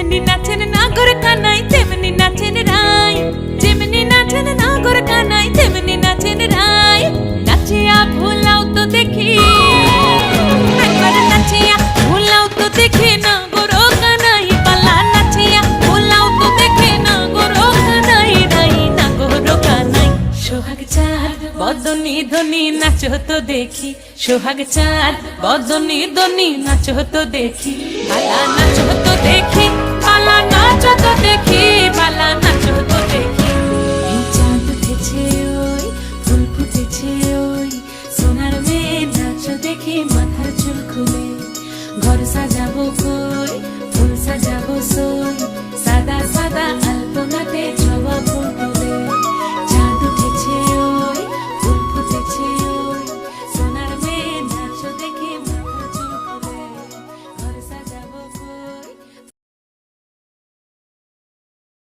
যেমনি নাচেন নাগর কানাই তেমনি নাচেন রাই, যেমনি নাচেন নাগর কানাই তেমনি নাচেন রাই। নাচিয়া ভুলাও তো দেখি, একবার নাচিয়া ভুলাও তো দেখি নাগর কানাই পালা, নাচিয়া ভুলাও তো দেখি নাগর কানাই রাই, নাগর কানাই। সোহাগ চাঁদ বদনি ধনি নাচো তো দেখি, সোহাগ চাঁদ বদনি ধনি নাচো তো দেখি, পালা নাচো তো দেখি।